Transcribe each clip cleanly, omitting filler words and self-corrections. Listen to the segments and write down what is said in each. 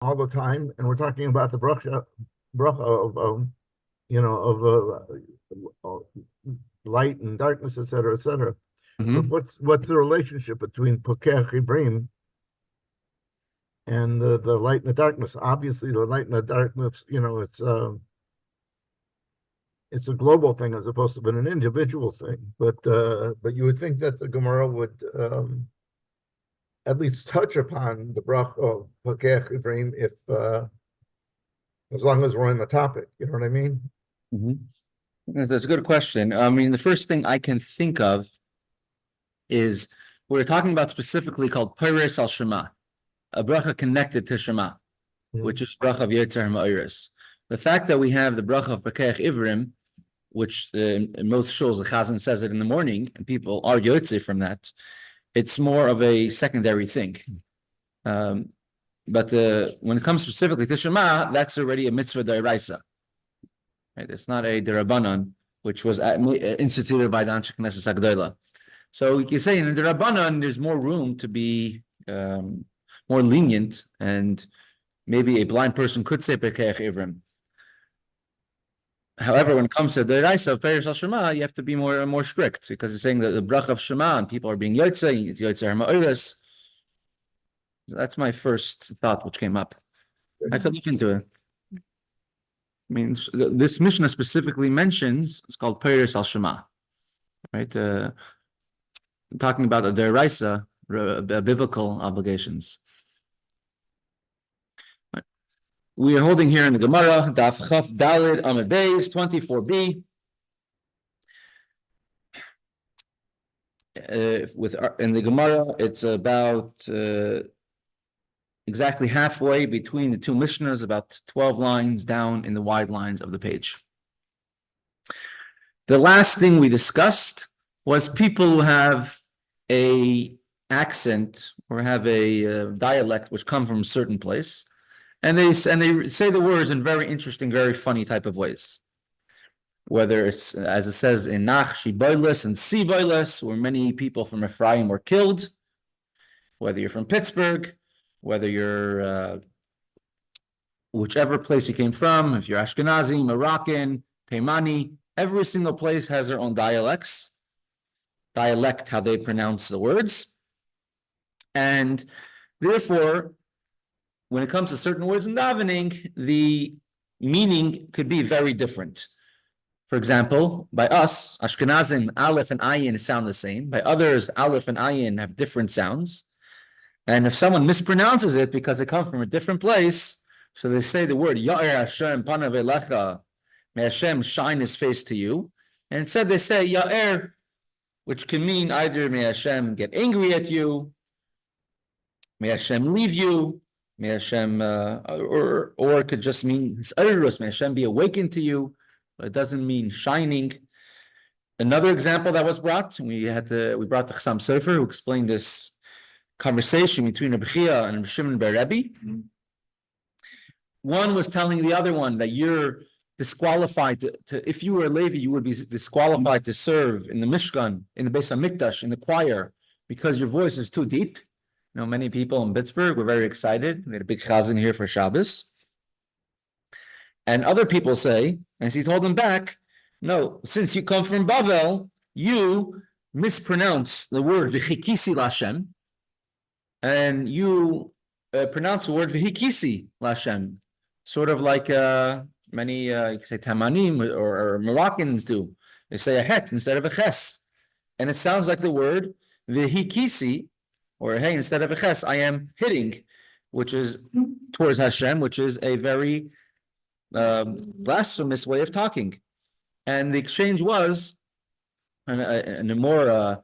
all the time, and we're talking about the bracha of light and darkness, etc., etc. But Hmm. what's the relationship between Pokech Ibrim and the light and the darkness? Obviously, the light and the darkness, it's a global thing as opposed to an individual thing. But you would think that the Gemara would at least touch upon the brach of Pokech Ibrim if as long as we're on the topic. You know what I mean? Hmm. That's a good question. I mean, the first thing I can think of is we're talking about specifically called Tiferes al Shema, a bracha connected to Shema, which Mm. is bracha of Yetzer Ha'Ma'aris. The fact that we have the bracha of Pekech Ivrim, which in most shows the Chazan says it in the morning, and people are Yotze from that, it's more of a secondary thing. Um, but when it comes specifically to Shema, that's already a mitzvah d'oraisa. Right? It's not a derabanan, which was instituted by the Anshe Knesset Agdola. So you can say in the Rabbanan, there's more room to be more lenient, and maybe a blind person could say Pekech Ivrim. However, when it comes to the Raisa of Perish al Shema, you have to be more strict because it's saying that the bracha of Shema and people are being Yotze, it's Yotze Ha'Ma'aris. That's my first thought which came up. I could look into it. I mean, this Mishnah specifically mentions, it's called Perish al Shema, right? Talking about the Deraisa, biblical obligations. We are holding here in the Gemara, Daf Chaf Dalid Amud Beis 24b. In the Gemara, it's about exactly halfway between the two Mishnahs, about 12 lines down in the wide lines of the page. The last thing we discussed was people who have a accent or have a dialect which come from a certain place, and they say the words in very interesting, very funny type of ways. Whether it's, as it says in Nach, Shiboilis and Siboilis, where many people from Ephraim were killed, whether you're from Pittsburgh, whether you're whichever place you came from, if you're Ashkenazi, Moroccan, Taimani, every single place has their own dialect, how they pronounce the words. And therefore, when it comes to certain words in davening, the meaning could be very different. For example, by us, Ashkenazim, Aleph and Ayin sound the same. By others, Aleph and Ayin have different sounds. And if someone mispronounces it because they come from a different place, so they say the word Ya'er Hashem Panav Elecha, may Hashem shine his face to you. And instead they say Ya'er, which can mean either may Hashem get angry at you, may Hashem leave you, may Hashem, or it could just mean may Hashem be awakened to you, but it doesn't mean shining. Another example that was brought, we brought the Chaim Sofer who explained this conversation between Rabbi Chia and Shimon bar Rabbi. One was telling the other one that you're disqualified to if you were a Levi, you would be disqualified to serve in the Mishkan, in the Beis HaMikdash, in the choir, because your voice is too deep. You know, many people in Pittsburgh were very excited. We had a big chazan here for Shabbos. And other people say, as he told them back, no, since you come from Bavel, you mispronounce the word v'chikisi lashem, and you pronounce the word v'hikisi lashem, sort of like many you can say Tamanim or Moroccans do. They say a het instead of a ches, and it sounds like the word v'hikisi, or hey, instead of a ches, I am hitting, which is towards Hashem, which is a very blasphemous way of talking. And the exchange was on a more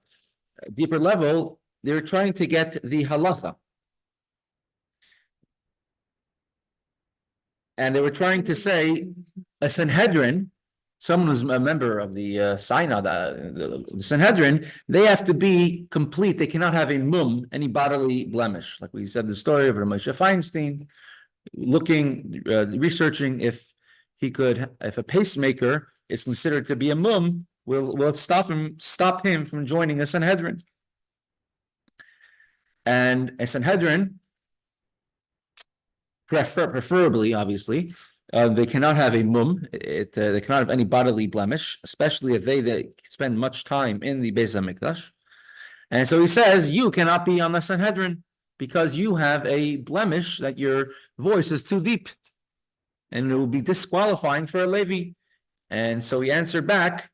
deeper level. They were trying to get the halacha, and they were trying to say a Sanhedrin, someone who's a member of the Synod, the Sanhedrin, they have to be complete. They cannot have a mum, any bodily blemish. Like we said, the story of Moshe Feinstein, researching if a pacemaker is considered to be a mum, will stop him from joining a Sanhedrin. And a Sanhedrin preferably, obviously, they cannot have a mum. They cannot have any bodily blemish, especially if they spend much time in the Beis Hamikdash. And so he says, you cannot be on the Sanhedrin because you have a blemish that your voice is too deep, and it will be disqualifying for a Levi. And so he answered back,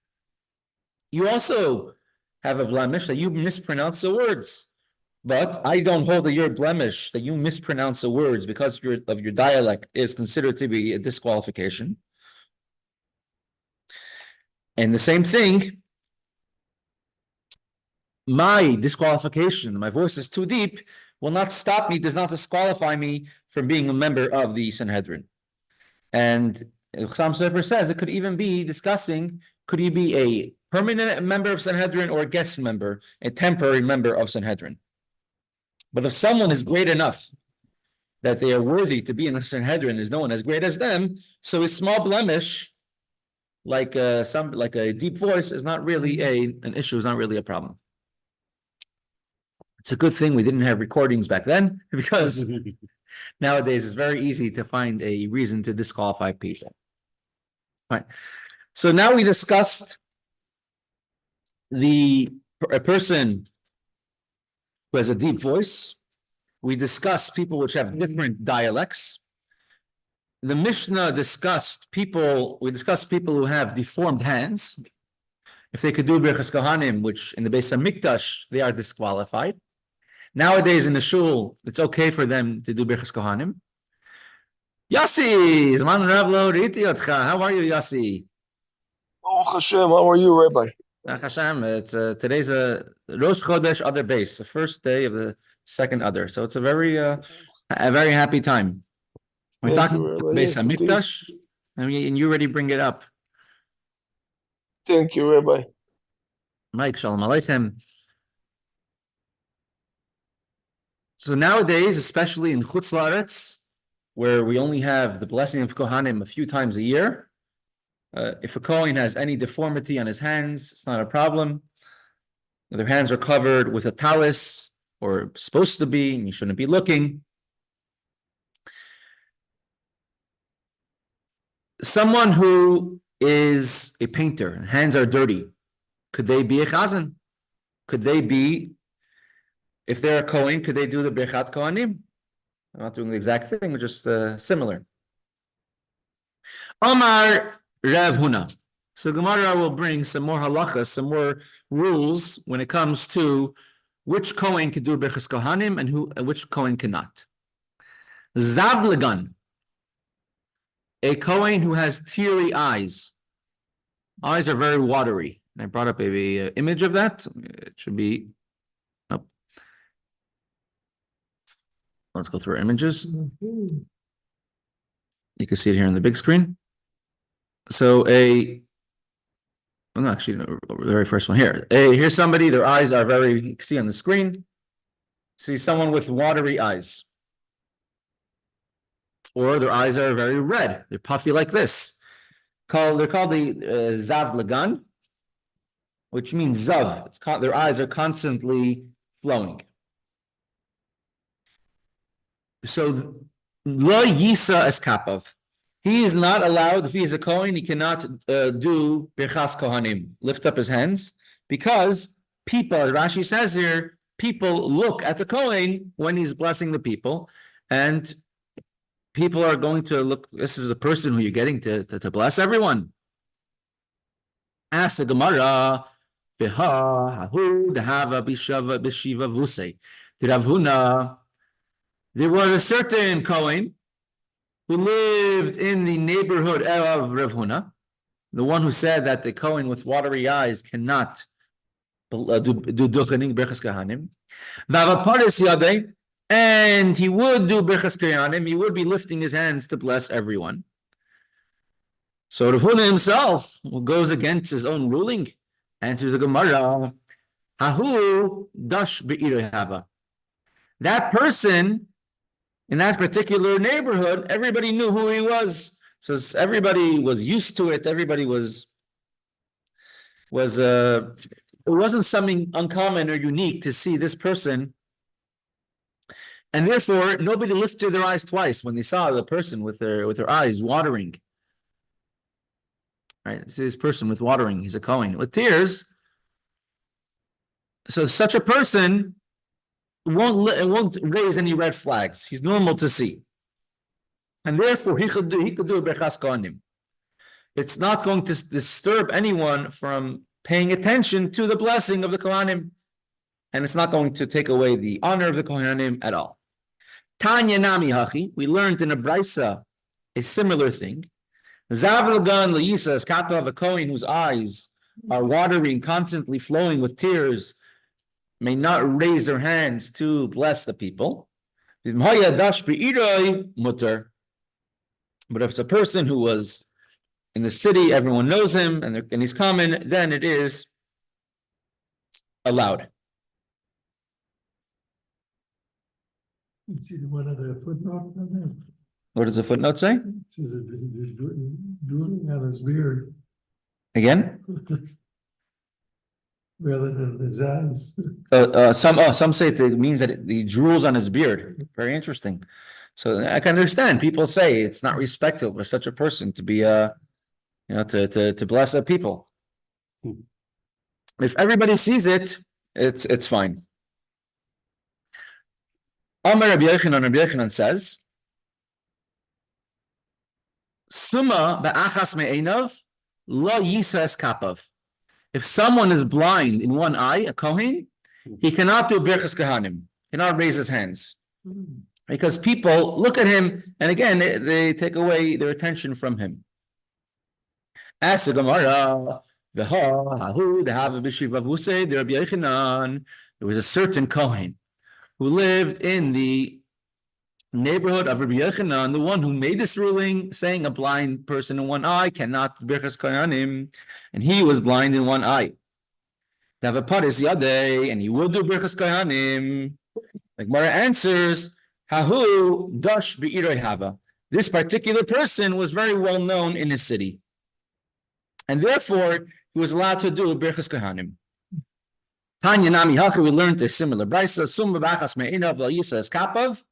you also have a blemish that you mispronounce the words. But I don't hold that your blemish, that you mispronounce the words because of your dialect, is considered to be a disqualification. And the same thing, my disqualification, my voice is too deep, will not stop me, does not disqualify me from being a member of the Sanhedrin. And Chaim Sofer says it could even be discussing, could he be a permanent member of Sanhedrin or a guest member, a temporary member of Sanhedrin? But if someone is great enough that they are worthy to be in the Sanhedrin, there's no one as great as them, so a small blemish, like a deep voice, is not really an issue, is not really a problem. It's a good thing we didn't have recordings back then, because nowadays it's very easy to find a reason to disqualify people. Right. So now we discussed a person who has a deep voice. We discussed people which have different dialects. The Mishnah discussed people who have deformed hands. If they could do Birchas Kohanim, which in the Beis Hamikdash, they are disqualified. Nowadays in the shul, it's okay for them to do Birchas Kohanim. Yossi, Zman Rav Lo Riti Otcha. How are you, Yossi? Oh, Hashem, how are you, Rabbi? Hashem, it's today's a Rosh Chodesh Adar Beis, the first day of the second Adar. So it's a very happy time. We're talking about Beis Hamikdash, and you already bring it up. Thank you, Rabbi. Mike, Shalom Aleichem. So nowadays, especially in Chutz La'aretz, where we only have the blessing of Kohanim a few times a year, if a Kohen has any deformity on his hands, it's not a problem. Their hands are covered with a talis, or supposed to be, and you shouldn't be looking. Someone who is a painter, hands are dirty, could they be a chazan? Could they be, if they're a Kohen, could they do the Birchat Kohanim? I'm not doing the exact thing, just similar. Omar Rav Huna. So Gemara will bring some more halachas, some more rules when it comes to which Kohen can do Birchas Kohanim and which Kohen cannot. Zavlagan, a Kohen who has teary eyes. Eyes are very watery. And I brought up a image of that. It should be. Nope. Let's go through our images. You can see it here on the big screen. So the very first one here. Here's somebody, their eyes are very, you can see on the screen. See someone with watery eyes. Or their eyes are very red. They're puffy like this. They're called the Zav Lagan, which means Zav. Their eyes are constantly flowing. So, Lo Yisa Eskapav. He is not allowed, if he is a Kohen, he cannot do Birchas Kohanim, lift up his hands, because people, Rashi says here, people look at the Kohen when he's blessing the people, and people are going to look, this is a person who you're getting to bless everyone. Ask the Gemara, there was a certain Kohen who lived in the neighborhood of Rav Huna, the one who said that the Kohen with watery eyes cannot do Duchanim Birchas Kohanim. And he would do Birchas Kohanim, he would be lifting his hands to bless everyone. So Rav Huna himself goes against his own ruling, answers the Gemara, Hahu dash be'irehava. That person in that particular neighborhood, everybody knew who he was. So everybody was used to it. Everybody it wasn't something uncommon or unique to see this person And therefore, nobody lifted their eyes twice when they saw the person with their eyes watering. Right? See this person with watering, he's a Kohen. With tears, so such a person won't raise any red flags. He's normal to see. And therefore, he could do a Berchas Kohanim. It's not going to disturb anyone from paying attention to the blessing of the Kohanim. And it's not going to take away the honor of the Kohanim at all. Tanya Nami Hachi, we learned in a Brisa a similar thing. Zavlagan Layisa is kappa of a Kohen whose eyes are watering, constantly flowing with tears, may not raise their hands to bless the people. But if it's a person who was in the city, everyone knows him, and he's common, then it is allowed. See one of the footnotes on there? What does the footnote say? It says that he's drooling on his beard Again? rather than his eyes. Some say it means that he drools on his beard. Very interesting. So I can understand. People say it's not respectful for such a person to be, to bless the people. If everybody sees it, it's fine. Amar Rabbi Yochanan says, Suma ba'achas me'einav lo yisas kapav. If someone is blind in one eye, a Kohen, he cannot do Birchas Kohanim, cannot raise his hands. Because people look at him, and again, they take away their attention from him. Ask the Gemara, there was a certain Kohen who lived in the neighborhood of Rabbi Yochanan, the one who made this ruling, saying a blind person in one eye cannot do Birchas Kohanim, and he was blind in one eye. And he will do Birchas Kohanim. The Gemara answers, Hahu dash be'iroi hava. This particular person was very well known in his city, and therefore he was allowed to do Birchas Kohanim. Tanya Nami Hachi, we learned a similar brisa. Sum b'achas me'inav lo yisas kapav.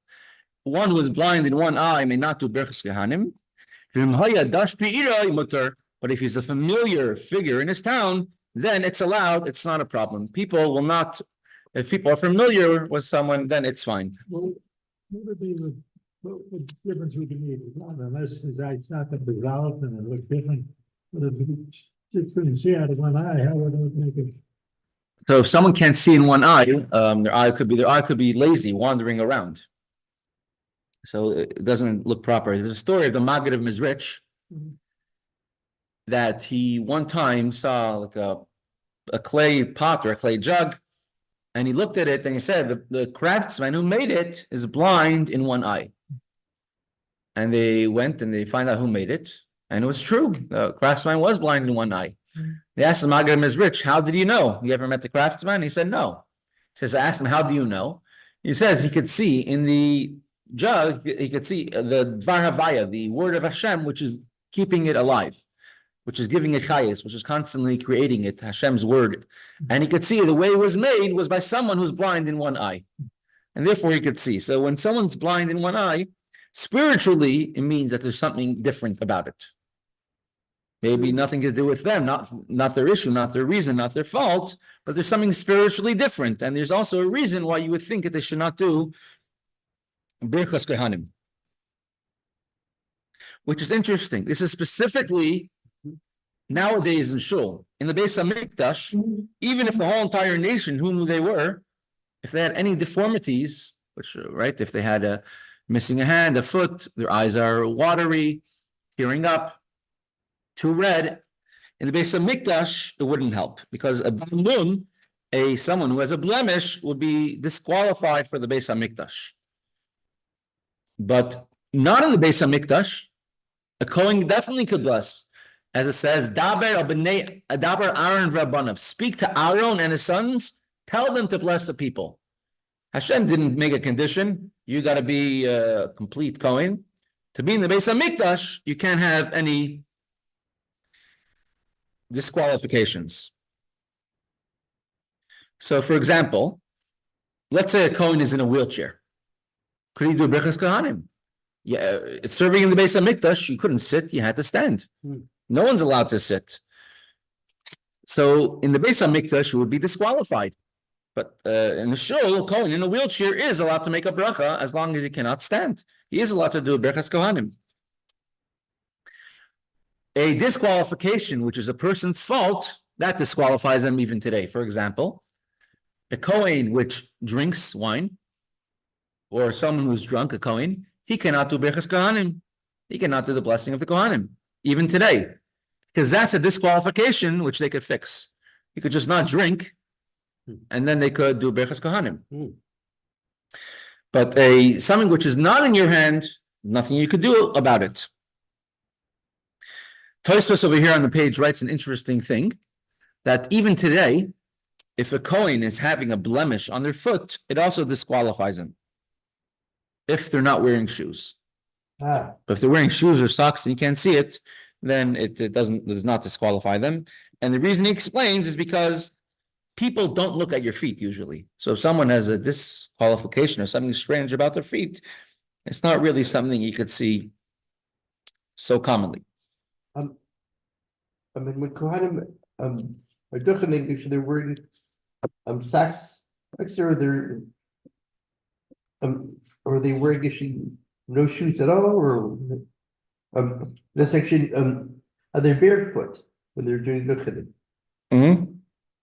One who is blind in one eye may not do Birchas Kohanim. But if he's a familiar figure in his town, then it's allowed. It's not a problem. People will not. If people are familiar with someone, then it's fine. What would be what difference would it make? Unless his eyes not that developed and it looked different. But if he just couldn't see out of one eye, how would it make it? So if someone can't see in one eye, their eye could be lazy, wandering around. So it doesn't look proper. There's a story of the Maggid of Mizrich that he one time saw like a clay pot or a clay jug, and he looked at it and he said, the craftsman who made it is blind in one eye. And they went and they find out who made it, and it was true. The craftsman was blind in one eye. They asked the Maggid of Mizrich, how did you know? You ever met the craftsman? He said, no. He says, I asked him, how do you know? He says he could see in the jug, he could see the Dvar Havaya, the word of Hashem, which is keeping it alive, which is giving it chayis, which is constantly creating it, Hashem's word. And he could see the way it was made was by someone who's blind in one eye. And therefore he could see. So when someone's blind in one eye, spiritually, it means that there's something different about it. Maybe nothing to do with them, not their issue, not their reason, not their fault, but there's something spiritually different. And there's also a reason why you would think that they should not do Birchas Kohanim, which is interesting. This is specifically nowadays in Shul. In the Beis HaMikdash, even if the whole entire nation who knew they were, if they had any deformities, which, right, if they had missing a hand, a foot, their eyes are watery, tearing up, too red, in the Beis HaMikdash, it wouldn't help, because a balmum, someone who has a blemish, would be disqualified for the Beis HaMikdash. But not in the Beis HaMikdash, a Kohen definitely could bless. As it says, Daber Aaron v'Rabanav, speak to Aaron and his sons, tell them to bless the people. Hashem didn't make a condition, you got to be a complete Kohen. To be in the Beis HaMikdash, you can't have any disqualifications. So, for example, let's say a Kohen is in a wheelchair. Could he do Birchas Kohanim? Yeah, serving in the Beis HaMikdash, you couldn't sit, you had to stand. No one's allowed to sit. So in the Beis HaMikdash, you would be disqualified. But in the shul, Kohen in a wheelchair is allowed to make a bracha as long as he cannot stand. He is allowed to do Birchas Kohanim. A disqualification, which is a person's fault, that disqualifies them even today. For example, a Kohen which drinks wine, or someone who's drunk, a Kohen, he cannot do Birchas Kohanim. He cannot do the blessing of the Kohanim, even today. Because that's a disqualification which they could fix. He could just not drink, and then they could do Birchas Kohanim. But something which is not in your hand, nothing you could do about it. Tosfos over here on the page writes an interesting thing, that even today, if a Kohen is having a blemish on their foot, it also disqualifies them if they're not wearing shoes. But if they're wearing shoes or socks and you can't see it, then it does not disqualify them. And the reason he explains is because people don't look at your feet usually. So if someone has a disqualification or something strange about their feet, it's not really something you could see so commonly. I mean, when Kohanim are duchening, they're wearing socks, or they're are they wearing actually no shoes at all, or that's actually are they barefoot when they're doing duchening?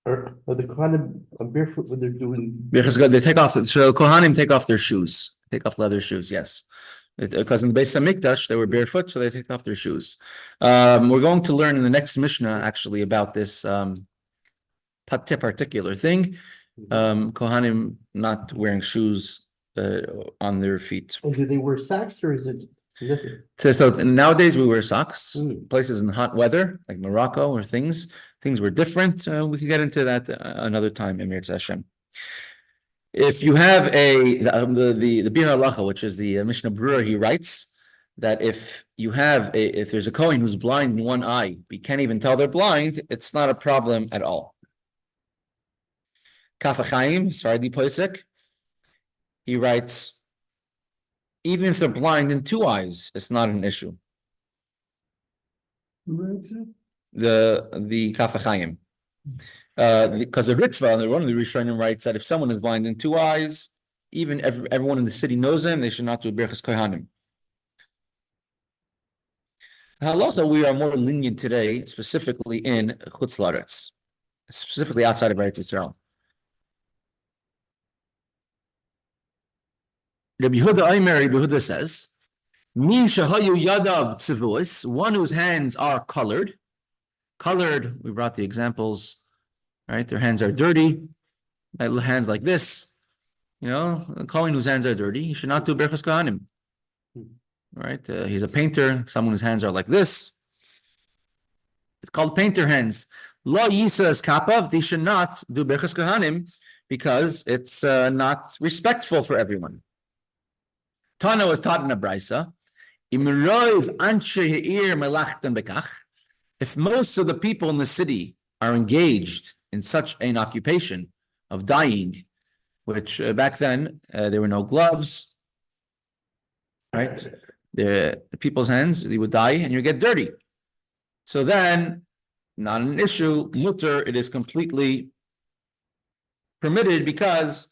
Or are the Kohanim barefoot when they're doing? Because they take off. So Kohanim take off their shoes, take off leather shoes. Yes, because in the Beis HaMikdash they were barefoot, so they take off their shoes. We're going to learn in the next Mishnah actually about this particular thing. Kohanim not wearing shoes on their feet. And do they wear socks, or is it different? So nowadays we wear socks. Places in hot weather like Morocco or things were different. We can get into that another time. Eretz Hashem. If you have the Bir Halacha, which is the Mishnah Berurah, he writes that if there's a Kohen who's blind in one eye, but you can't even tell they're blind, it's not a problem at all. Kaf Chaim, Sfardi Posek, he writes, even if they're blind in two eyes, it's not an issue. The Kaf Chaim. Because the Ritva, one of the Rishonim writes that if someone is blind in two eyes, even everyone in the city knows them, they should not do Birchas Kohanim. Halacha, we are more lenient today, specifically in Chutz La'aretz, specifically outside of Eretz Yisrael. Rabbi Yehuda says, Min shahayu yadav tzivuos, one whose hands are colored. Colored, we brought the examples, right? Their hands are dirty, hands like this. A Kohen whose hands are dirty, he should not do Birchas Kohanim. Right? He's a painter, someone whose hands are like this. It's called painter hands. Lo yisas kapav, they should not do Birchas Kohanim because it's not respectful for everyone. Tana was taught in a brisa. If most of the people in the city are engaged in such an occupation of dyeing, which back then there were no gloves, right? The people's hands, they would dye and you get dirty. So then, not an issue, mutter, it is completely permitted because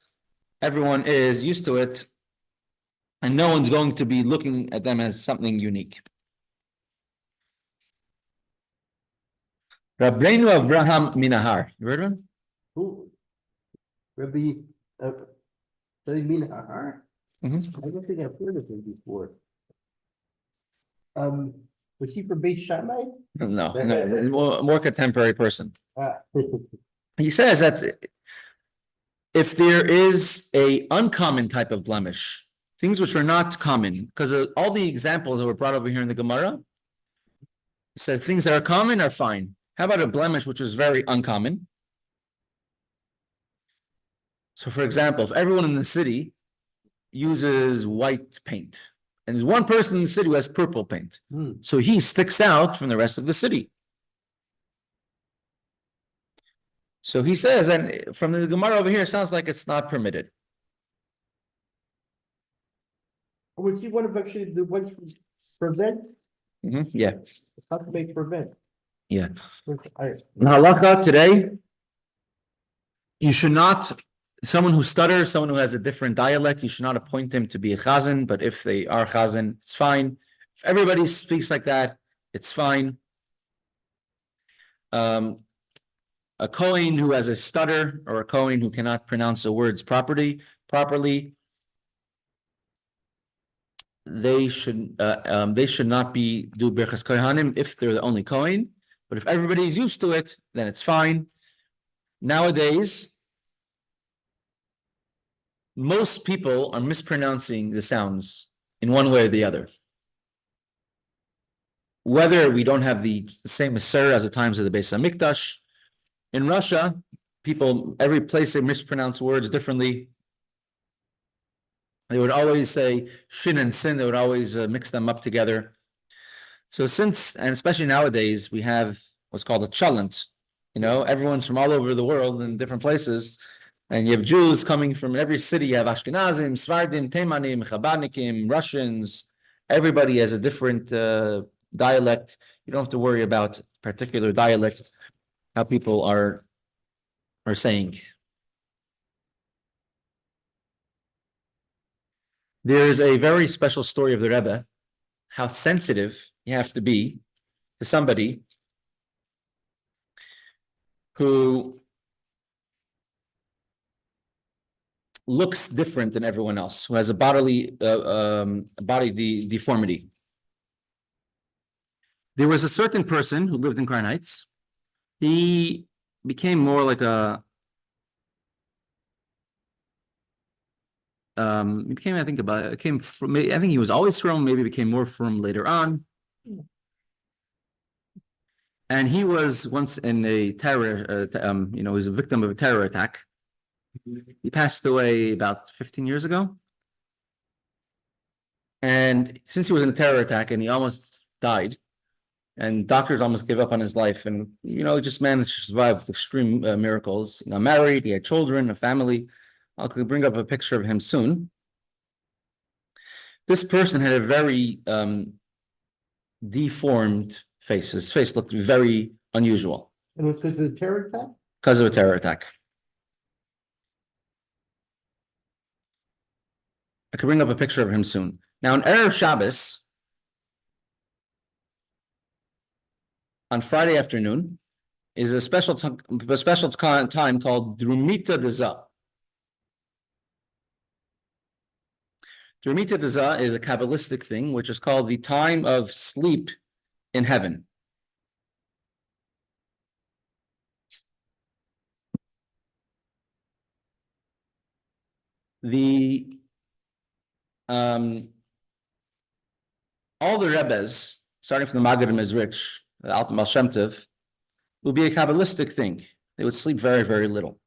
everyone is used to it. And no one's going to be looking at them as something unique. Rabbeinu Avraham Minahar. You heard of him? Who? Rabbi Minahar? I don't think I've heard of him before. Was he from Beit Shammai? No, more contemporary person. He says that if there is a uncommon type of blemish, things which are not common, because all the examples that were brought over here in the Gemara said things that are common are fine. How about a blemish which is very uncommon? So, for example, if everyone in the city uses white paint, and there's one person in the city who has purple paint, so he sticks out from the rest of the city. So he says, and from the Gemara over here, it sounds like it's not permitted. Was he one of actually the ones from prevent? Yeah. It's not to make prevent. Yeah. I, In halakha today, you should not, someone who stutters, someone who has a different dialect, you should not appoint them to be a chazan, but if they are chazan, it's fine. If everybody speaks like that, it's fine. A Kohen who has a stutter or a Kohen who cannot pronounce the words properly, they should not be do birchas kohanim if they're the only Kohen. But if everybody's used to it, then it's fine. Nowadays, most people are mispronouncing the sounds in one way or the other. Whether we don't have the same Aser as the times of the Beis HaMikdash. In Russia, people, every place they mispronounce words differently. They would always say shin and sin, they would always mix them up together. So since, and especially nowadays, we have what's called a chalent. You know, everyone's from all over the world in different places. And you have Jews coming from every city. You have Ashkenazim, Svardim, Teimanim, Chabadnikim, Russians. Everybody has a different dialect. You don't have to worry about particular dialects, how people are saying. There's a very special story of the Rebbe, how sensitive you have to be to somebody who looks different than everyone else, who has a body deformity. There was a certain person who lived in Crown Heights. He became more like a he became, I think he was always firm, maybe became more firm later on. And he was once in a terror, he was a victim of a terror attack. He passed away about 15 years ago. And since he was in a terror attack and he almost died, and doctors almost gave up on his life, and just managed to survive with extreme miracles. He got married, he had children, a family. I'll bring up a picture of him soon. This person had a very deformed face. His face looked very unusual. and it was because of the terror attack? Because of a terror attack. I could bring up a picture of him soon. Now, on Erev Shabbos, on Friday afternoon, is a special time called Drumita Deza. Drumita Deza is a Kabbalistic thing, which is called the time of sleep in heaven. All the Rebbes, starting from the Maggid and Mezrich, the Altam Baal Shem Tov, would be a Kabbalistic thing. They would sleep very, very little.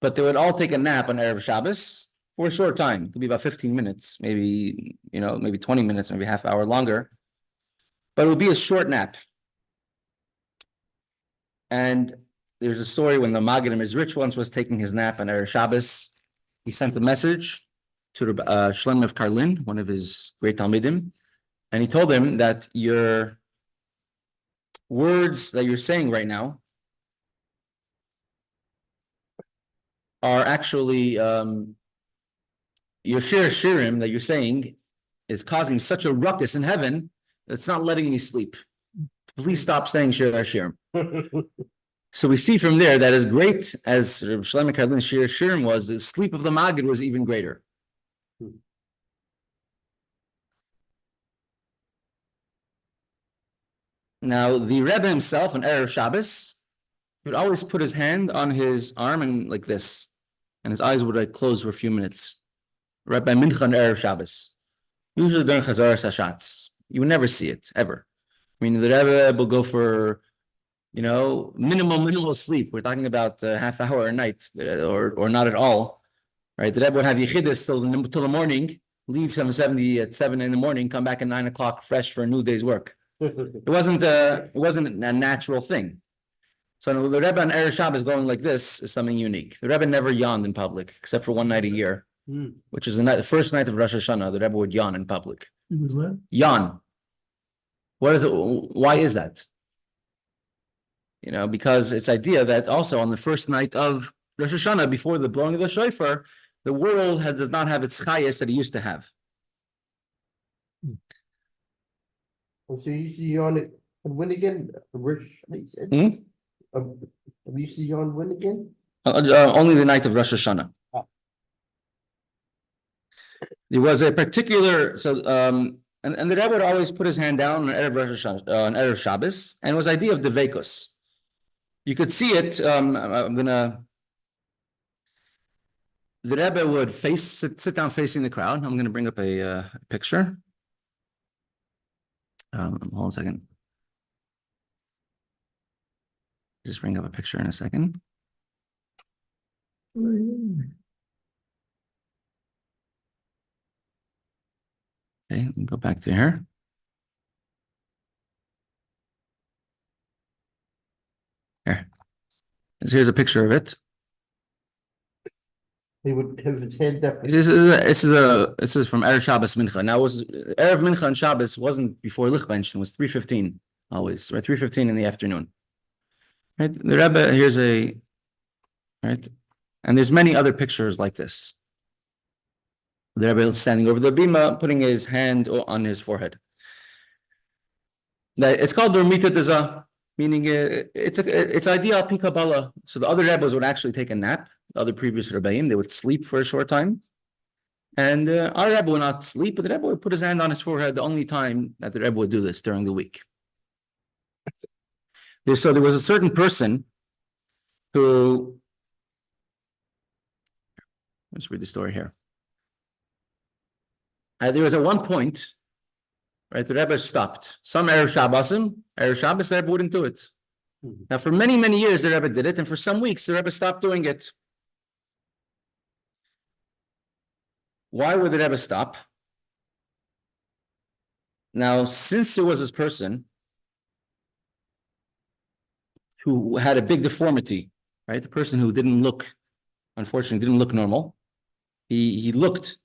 But they would all take a nap on Erev Shabbos for a short time. It could be about 15 minutes, maybe 20 minutes, maybe half hour longer. But it would be a short nap. And there's a story when the Maggid and Mezrich once was taking his nap on Erev Shabbos. He sent a message to Shlomo of Karlin, one of his great Talmidim, and he told him that your words that you're saying right now are actually your Shir Shirim that you're saying is causing such a ruckus in heaven that it's not letting me sleep. Please stop saying Shir Shirim. So we see from there that as great as Shlomo Karlin's Shir Shirim was, the sleep of the Maggid was even greater. Now, the Rebbe himself on Erev Shabbos, he would always put his hand on his arm and like this, and his eyes would close for a few minutes. Right by Mincha on Erev Shabbos. Usually during Chazaras Hashatz. You would never see it, ever. I mean, the Rebbe will go for, minimal sleep. We're talking about a half hour a night, or not at all, right? The Rebbe would have Yechidus till the morning, leave 7:70 at 7 in the morning, come back at 9 o'clock fresh for a new day's work. It wasn't a natural thing. So the Rebbe on Erev Shabbos going like this is something unique. The Rebbe never yawned in public, except for one night a year. which is the first night of Rosh Hashanah, the Rebbe would yawn in public. It was what? Yawn. What is it? Why is that? You know, because it's idea that also on the first night of Rosh Hashanah, before the blowing of the shofar, the world does not have its chayas that it used to have. So you see on it, and when again? You said? You see on when again? Only the night of Rosh Hashanah. There was a particular, and the Rebbe would always put his hand down on Erev Rosh Hashanah, on Erev Shabbos, and it was the idea of devekos. You could see it. The Rebbe would sit down facing the crowd. I'm gonna bring up a picture. Hold on a second. Just bring up a picture in a second. Okay, let me go back to here. Here. Here's a picture of it. He would have his hand up. This is from Erev Shabbos Mincha. Now, Erev Mincha and Shabbos wasn't before Lichbench, it was 3:15 always, right? 3:15 in the afternoon. Right? The Rebbe, here's right? And there's many other pictures like this. The Rebbe standing over the bima, putting his hand on his forehead. It's called Dormita Deza, meaning it's ideal pi Kabbalah. So the other Rebbes would actually take a nap. The other previous Rebbeim, they would sleep for a short time. And our Rebbe would not sleep, but the Rebbe would put his hand on his forehead the only time that the Rebbe would do this during the week. So there was a certain person who, let's read the story here. There was at one point, right, the Rebbe stopped. Some Erev Shabbos, the Rebbe wouldn't do it. Now, for many, many years, the Rebbe did it, and for some weeks, the Rebbe stopped doing it. Why would the Rebbe stop? Now, since there was this person who had a big deformity, right? The person who unfortunately didn't look normal. He looked,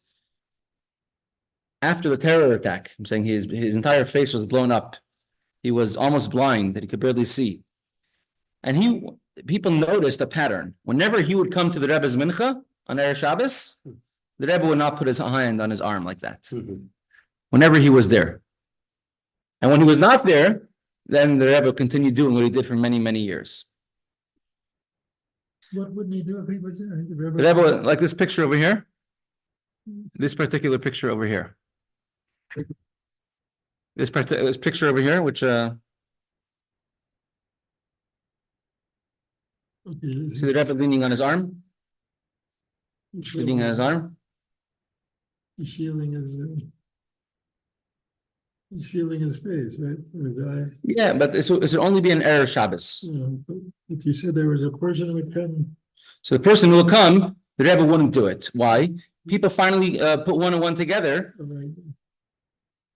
after the terror attack, I'm saying his entire face was blown up. He was almost blind, that he could barely see. And people noticed a pattern. Whenever he would come to the Rebbe's mincha on Erev Shabbos, the Rebbe would not put his hand on his arm like that. Whenever he was there. And when he was not there, then the Rebbe continued doing what he did for many, many years. What wouldn't he do if he was there? The Rebbe, like this picture over here, this particular picture over here. This picture over here, which Okay, see the Rebbe leaning on his arm? Leaning on his arm? He's shielding his face, right? Or his eyes. Yeah, but it would only be an Erev Shabbos. But if you said there was a person who would come, So the person who will come, the Rebbe wouldn't do it. Why? People finally put one and one together.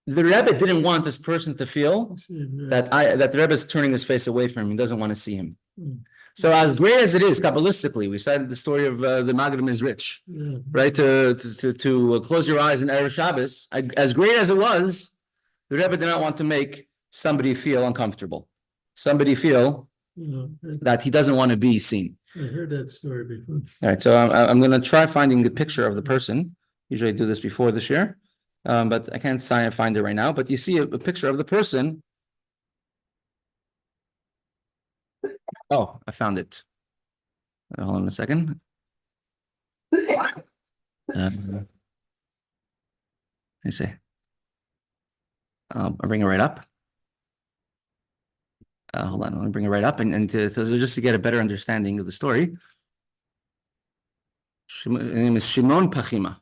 The Rebbe didn't want this person to feel that the Rebbe is turning his face away from him. He doesn't want to see him. So as great as it is, Kabbalistically, we cited the story of the Magdim is rich, right? To close your eyes in Erev Shabbos. As great as it was, the Rebbe did not want to make somebody feel uncomfortable. Somebody feel that he doesn't want to be seen. I heard that story before. All right, so I'm going to try finding the picture of the person. Usually I do this before the shiur, but I can't find it right now. But you see a picture of the person. Oh, I found it. Hold on a second. Let me see. I'll bring it right up. Hold on, let me bring it right up, and so just to get a better understanding of the story. His name is Shimon Pachima.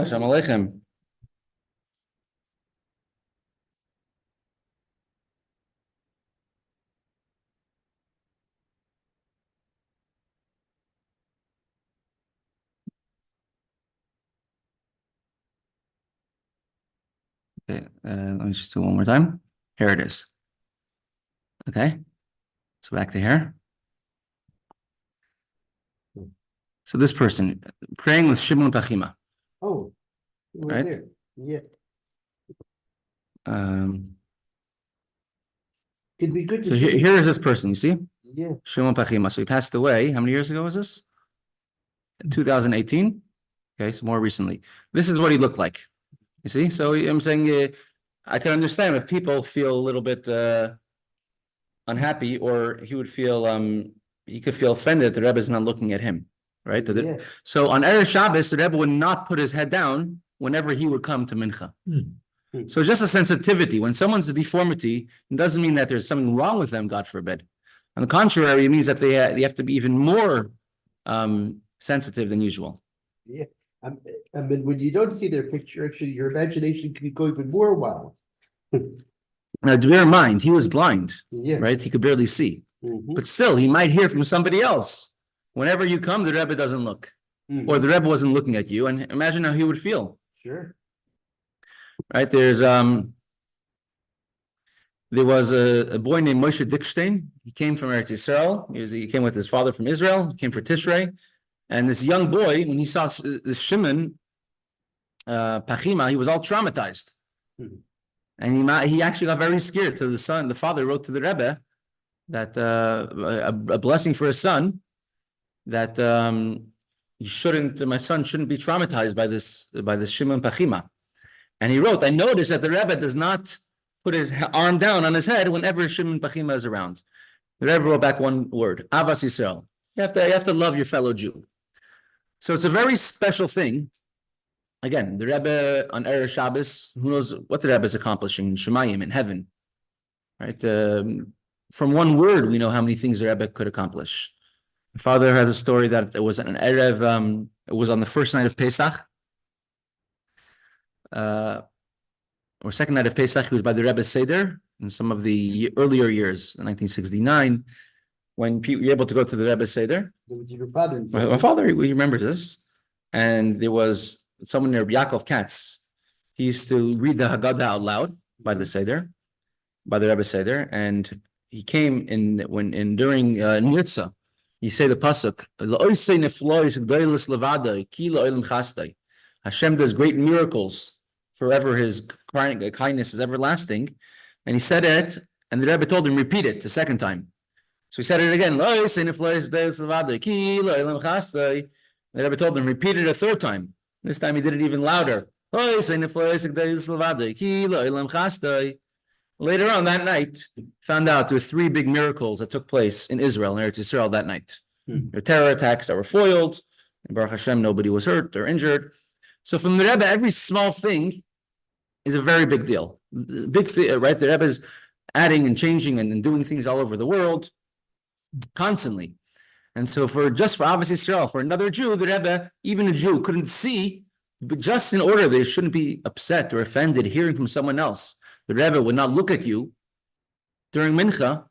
Shalom Aleichem. Okay, let me just do it one more time. Here it is. Okay, so back to here. So this person praying with Shimon Pachima. Oh, we're Right. there. Yeah, could be good to So see. here is this person, you see? Yeah, Shimon Pachima. So he passed away. How many years ago was this? 2018. Okay, so more recently. This is what he looked like. You see? So I'm saying I can understand if people feel a little bit unhappy, or he would feel he could feel offended that the Rebbe is not looking at him, right? yeah. So on Erev Shabbos, the Rebbe would not put his head down whenever he would come to Mincha. So just a sensitivity. When someone's a deformity, it doesn't mean that there's something wrong with them, God forbid. On the contrary, it means that they have to be even more sensitive than usual. Yeah, I mean, when you don't see their picture, actually, your imagination can go even more wild. Now, bear in mind, he was blind, Yeah. right? He could barely see. Mhm. But still, he might hear from somebody else. Whenever you come, the Rebbe doesn't look. Mhm. Or the Rebbe wasn't looking at you. And imagine how he would feel, Sure. right? There was a boy named Moshe Dickstein. He came from Eretz Yisrael. He came with his father from Israel. He came for Tishrei. And this young boy, when he saw this Shimon Pachima, he was all traumatized. Mhm. And he actually got very scared. So the father wrote to the Rebbe that a blessing for his son, that my son shouldn't be traumatized by this Shimon Pachima. And he wrote, I noticed that the Rebbe does not put his arm down on his head whenever Shimon Pachima is around. The Rebbe wrote back one word, Avas Yisrael. You have to love your fellow Jew. So it's a very special thing. Again, the Rebbe on Erev Shabbos, who knows what the Rebbe is accomplishing in Shemayim, in heaven, right? From one word, we know how many things the Rebbe could accomplish. My father has a story that it was an Erev, it was on the first night of Pesach, or second night of Pesach. He was by the Rebbe's Seder in some of the earlier years, in 1969, when people were able to go to the Rebbe's Seder. It was your father. My father, he remembers this. And there was someone named Yaakov Katz. He used to read the Haggadah out loud by the Seder, by the Rebbe's Seder. And he came during Nirtza, he say the pasuk, Hashem does great miracles forever, his kindness is everlasting. And he said it, and the Rebbe told him, repeat it the second time. So he said it again. The Rebbe told him, repeat it a third time. This time he did it even louder. Later on that night, found out there were 3 big miracles that took place in Israel, in Eretz Yisrael that night. There were terror attacks that were foiled, and Baruch Hashem, nobody was hurt or injured. So from the Rebbe, every small thing is a very big deal. Big thing, right? The Rebbe is adding and changing and doing things all over the world constantly. And so for Avos Yisrael, for another Jew, the Rebbe, even a Jew, couldn't see, but just in order they shouldn't be upset or offended hearing from someone else. The Rebbe would not look at you during Mincha.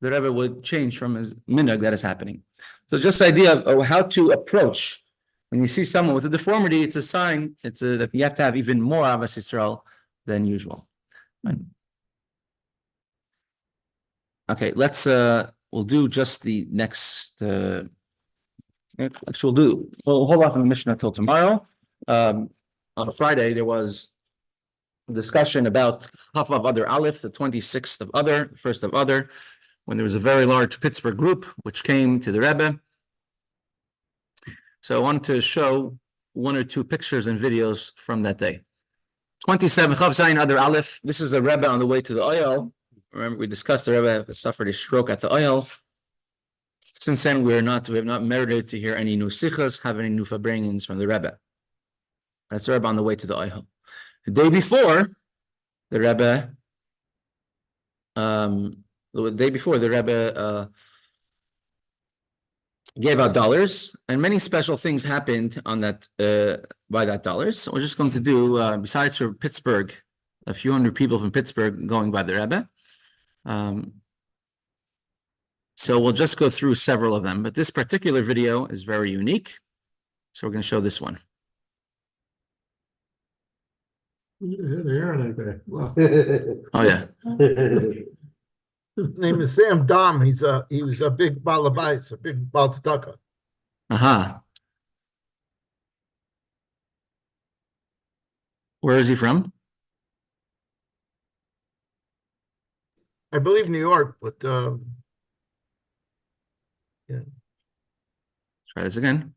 The Rebbe would change from his minhag that is happening. So just the idea of how to approach when you see someone with a deformity, it's a sign. That you have to have even more Avos Yisrael than usual. Okay, we'll do just the next. Actually, we'll hold off on the Mishnah till tomorrow. On Friday there was discussion about Chaf of Adar Aleph, the 26th of Adar, 1st of Adar, when there was a very large Pittsburgh group which came to the Rebbe. So I wanted to show 1 or 2 pictures and videos from that day. 27 Chav Zayin Adar Aleph. This is a Rebbe on the way to the oil. Remember, we discussed the Rebbe suffered a stroke at the oil. Since then, we have not merited to hear any new sichas, have any new farbrengens from the Rebbe. That's the Rebbe on the way to the oil. The day before, the Rebbe gave out dollars, and many special things happened on that by that dollars. So we're just going to do, besides for Pittsburgh, a few hundred people from Pittsburgh going by the Rebbe. So we'll just go through several of them, but this particular video is very unique. So we're going to show this one. Hit a hair like that. Wow. Oh, yeah. His name is Sam Dom. He was a big Balabais, a big Baltaka. Aha. Where is he from? I believe New York, but Try this again.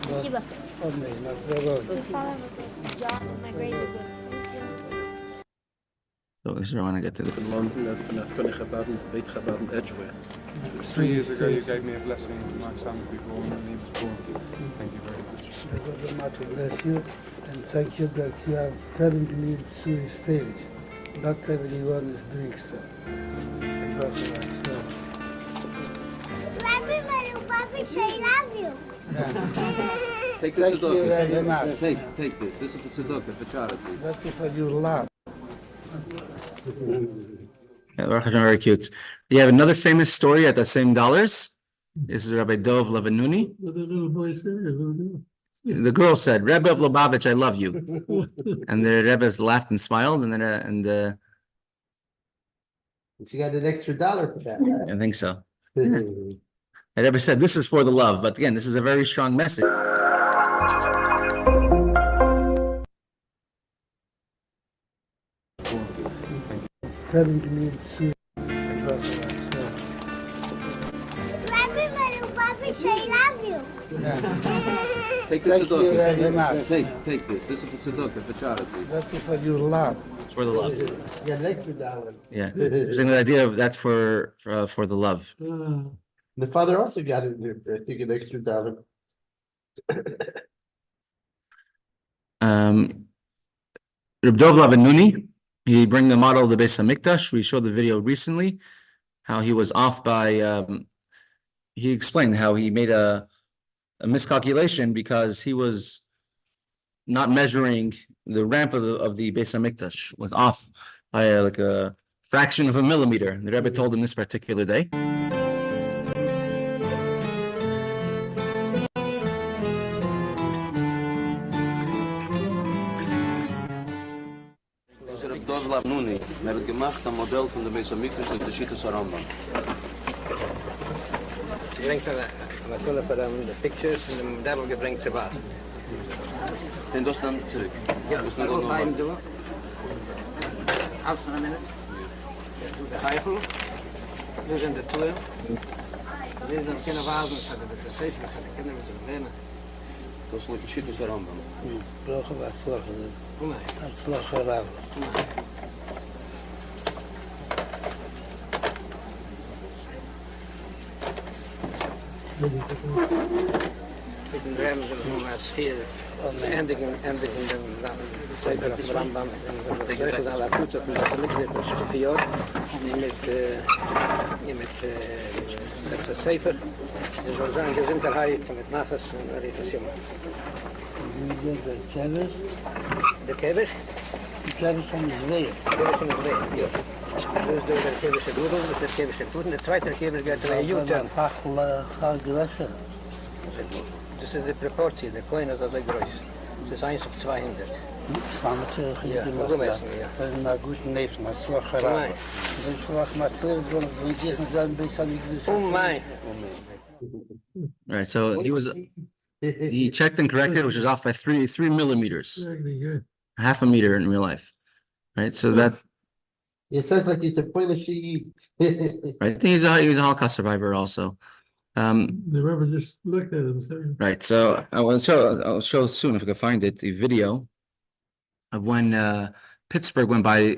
Спасибо. My grades are good. So this is where I want to get to. In London at Beit Chabad in Edgware. 3 years ago you gave me a blessing. My son will be born and he was born. Thank you very much. God Almighty bless you and thank you that you are telling me through these things. Not everyone is doing so. God bless you. Rabbi, I love you. Take Thank you very much. Take this. This is the tzedakah for charity. That's for your love. Yeah, very cute. You have another famous story at the same dollars. This is Rabbi Dov Levanuni. What the little boy said, little girl. The girl said, "Rebbe of Lubavitch, I love you," and the Rebbe laughed and smiled, and then She got an extra $1 for that. I think so. The Rebbe said, "This is for the love," but again, this is a very strong message. Telling me through God bless you. Rabbi, I love you. Take Thank you very much. Take this. This is the tzedakah for charity. That's for your love. It's for the love. Yeah, an extra $1. Yeah, saying the idea of that's for the love. The father also got it, I think, an extra $1. Reb Dov Lavanuni, he bring the model of the Beis Hamikdash. We showed the video recently, how he was off by. He explained how he made a miscalculation because he was not measuring the ramp of the Beis Hamikdash, was off by like a fraction of a millimeter. The Rebbe told him this particular day. Dov Lavnuni, hat gemacht ein Modell von der Beis Hamikdash und der Shitas Rambam. Ze brengt natuurlijk voor de pictures en de model gebrengt ze was. En dat is dan terug. Ja, Dus dat dan wil nog hij hem maar. doen. Als een minuut. Doe de geifel. Nu zijn de toeren. Nu zijn de kinderen wazen, met de zeven, met de kinderen met de benen. Dat is met de Shitas Rambam. Brogen wat zorgen. Nee. Het slag eraf. Met een rem zullen we maar scheren. Eindigen de zeven van Rambam. En de zeven van de voet op de licht met de Shiur. En met de zeven. En zo zijn gezinterheid met nachas en rifasjema. Nu de kennis. De kever. De kennis van de zweer. De kever van de zweer, ja. Dus door de keverse doedel, met de keverse voeten. De tweede kever gaat er een U-turn. Fachel gaat gewassen. Dus de proportie, de coin is dat groot. Dus 1 op 200. Samen terug Ja, in de hoeveel was. mensen, ja. En maar goed neef, maar slag eraf. Nee. Dus slag maar terug, want we zeggen zijn bij Sami Oh my. Right, so he checked and corrected, which was off by three millimeters, Exactly, good. half a meter in real life. Right, so that It sounds like it's a point of she. right. He was a Holocaust survivor also. The Rebbe just looked at it and said, Right, so I'll show soon if I can find it, the video of when Pittsburgh went by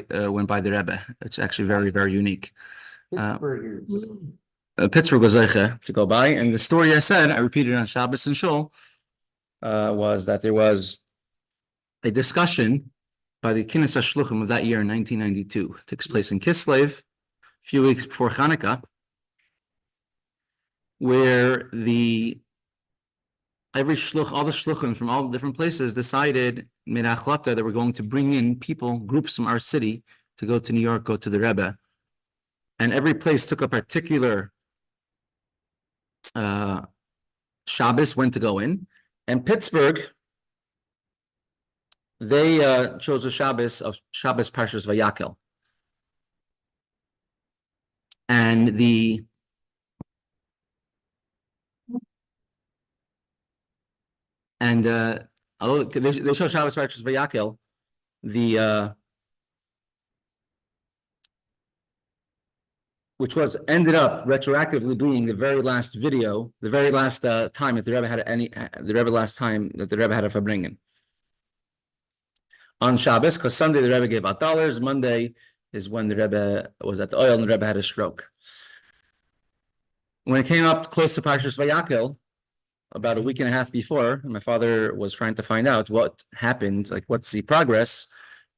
the Rebbe. It's actually very, very unique. Pittsburghers. Pittsburgh was zeicher to go by, and the story I said, I repeated on Shabbos and Shul, was that there was a discussion by the Kinnis HaShluchim of that year in 1992. It takes place in Kislev, a few weeks before Hanukkah. where every shluch, all the shluchim from all the different places decided minachlata that we're going to bring in people, groups from our city to go to New York, go to the Rebbe. And every place took a particular Shabbos when to go in. And Pittsburgh, they chose a Shabbos of Shabbos Parshas Vayakel. And they show Shabbos Parshas Vayakel, which ended up retroactively being the very last video, the very last time that the Rebbe had a Fabringen on Shabbos, because Sunday the Rebbe gave out dollars. Monday is when the Rebbe was at the oil and the Rebbe had a stroke. When it came up close to Parshas Vayakel, about a week and a half before, my father was trying to find out what happened, like what's the progress.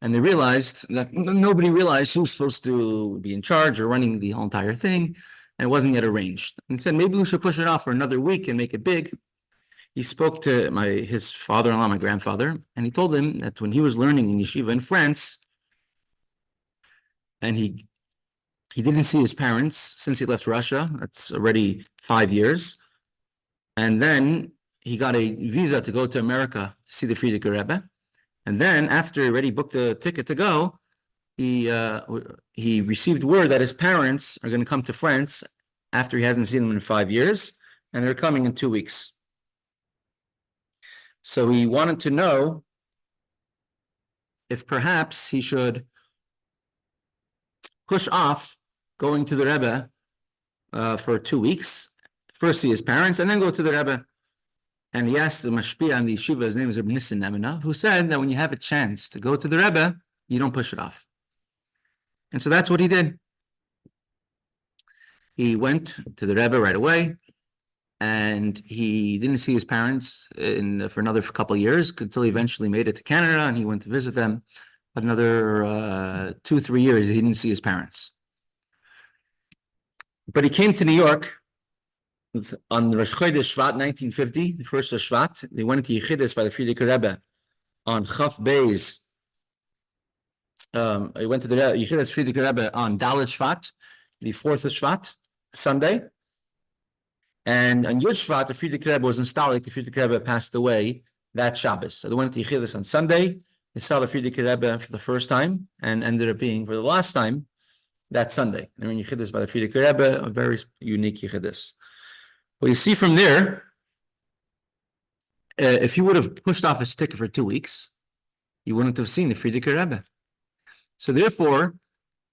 And they realized that nobody realized who's supposed to be in charge or running the whole entire thing, and it wasn't yet arranged. And said, maybe we should push it off for another week and make it big. He spoke to his father-in-law, my grandfather, and he told him that when he was learning in yeshiva in France, and he didn't see his parents since he left Russia, that's already 5 years, and then he got a visa to go to America to see the Frierdiker Rebbe. And then, after he already booked the ticket to go, he received word that his parents are going to come to France after he hasn't seen them in 5 years, and they're coming in 2 weeks. So he wanted to know if perhaps he should push off going to the Rebbe for 2 weeks, first see his parents, and then go to the Rebbe. And he asked the mashpia on the yeshiva, his name is Rabbi Nissen Nemenov, who said that when you have a chance to go to the Rebbe, you don't push it off. And so that's what he did. He went to the Rebbe right away, and he didn't see his parents for another couple of years until he eventually made it to Canada, and he went to visit them. But another 2-3 years, he didn't see his parents. But he came to New York on the Rosh Chodesh Shvat 1950, the first of Shvat. They went into Yechidus by the Frierdiker Rebbe on Hatzvi-Bais. He went to the Yechidus Frierdiker Rebbe on Dalet Shvat, the 4th of Shvat, Sunday. And on Yud Shvat, the Frierdiker Rebbe was installed. The Frierdiker Rebbe passed away that Shabbos. So they went to Yechidus on Sunday. They saw the Frierdiker Rebbe for the first time and ended up being for the last time that Sunday. And in Yechidus by the Frierdiker Rebbe, a very unique Yechidus. Well, you see from there, if you would have pushed off his ticket for 2 weeks, you wouldn't have seen the Frierdiker Rebbe. So therefore,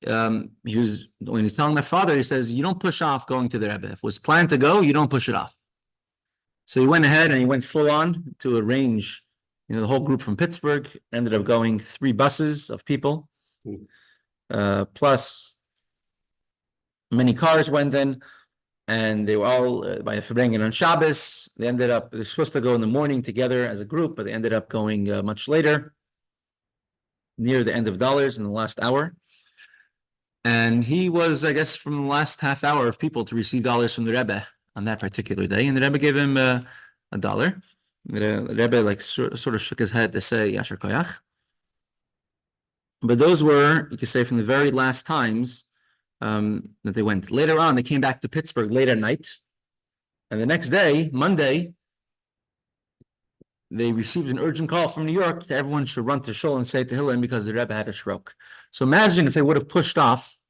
when he's telling my father, he says, you don't push off going to the Rebbe. If it was planned to go, you don't push it off. So he went ahead and he went full on to arrange, the whole group from Pittsburgh. Ended up going 3 buses of people, plus many cars went in. And they were all by Fabringen on Shabbos. They're supposed to go in the morning together as a group, but they ended up going much later, near the end of dollars in the last hour. And he was, I guess, from the last half hour of people to receive dollars from the Rebbe on that particular day. And the Rebbe gave him $1. The Rebbe sort of shook his head to say, Yasher Koyach. But those were, you could say, from the very last times that they went. Later on, they came back to Pittsburgh late at night. And the next day, Monday, they received an urgent call from New York that everyone should run to Shul and say Tehillim because the Rebbe had a stroke. So imagine if they would have pushed off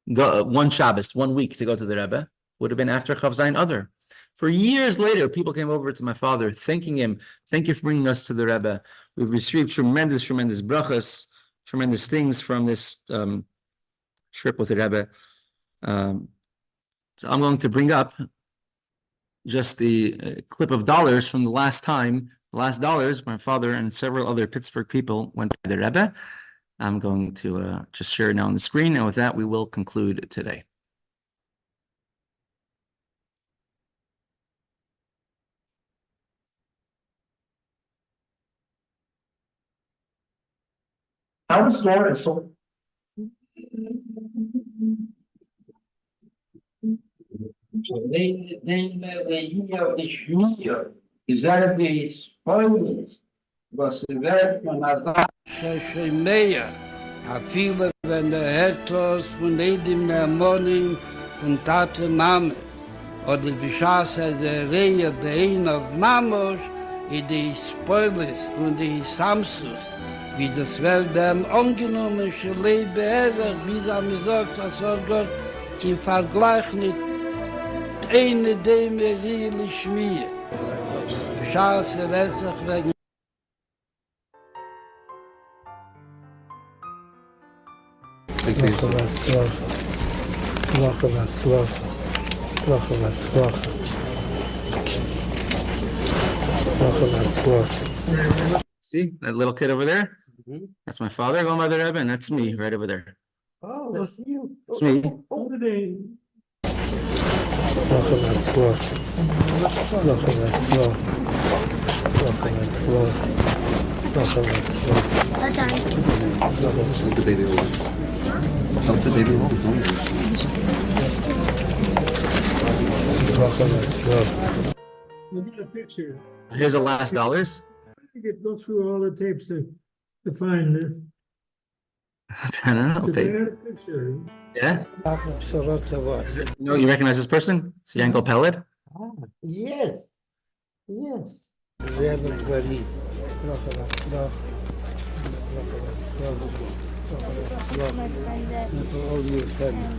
one Shabbos, 1 week to go to the Rebbe, would have been after Chav Zayin Adar. For years later, people came over to my father, thanking him, thank you for bringing us to the Rebbe. We've received tremendous brachas, tremendous things from this trip with the Rebbe. So I'm going to bring up just the clip of dollars from the last dollars my father and several other Pittsburgh people went by the Rebbe. I'm going to just share it now on the screen, and with that we will conclude today. Our store is so hier die Shiur, gesagt ist Folgendes, was wird man sagen, mehr, a viele, wenn der Ethos von jedem Morning und Tate Mame, oder Bischass der Reihe bein auf Mamos, in die Spoilers und die Samsus, wie das wird dem angenommen, schon lebe ehrlich, bis er mir sagt, dass Gott im Vergleich nicht eine dem really schmier. Bischass sich wegen See that little kid over there? Mhm. That's my father, going by the Rebbe, and that's me right over there. Oh, that's you. It's me. What are they? Look at the picture. Here's the last dollars. You could go through all the tapes to find this. I don't know. Because I They- had a picture. Yeah? בשורות טובות. You recognize this person? It's Yanko Peled? Ah, yes. Yes. werden דברים. My friend that all your family.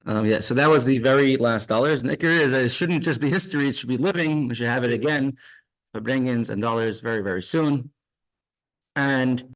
No. Yeah, so that was the very last dollars. Nicker is it shouldn't just be history, it should be living. We should have it again for bring-ins and dollars very, very soon. And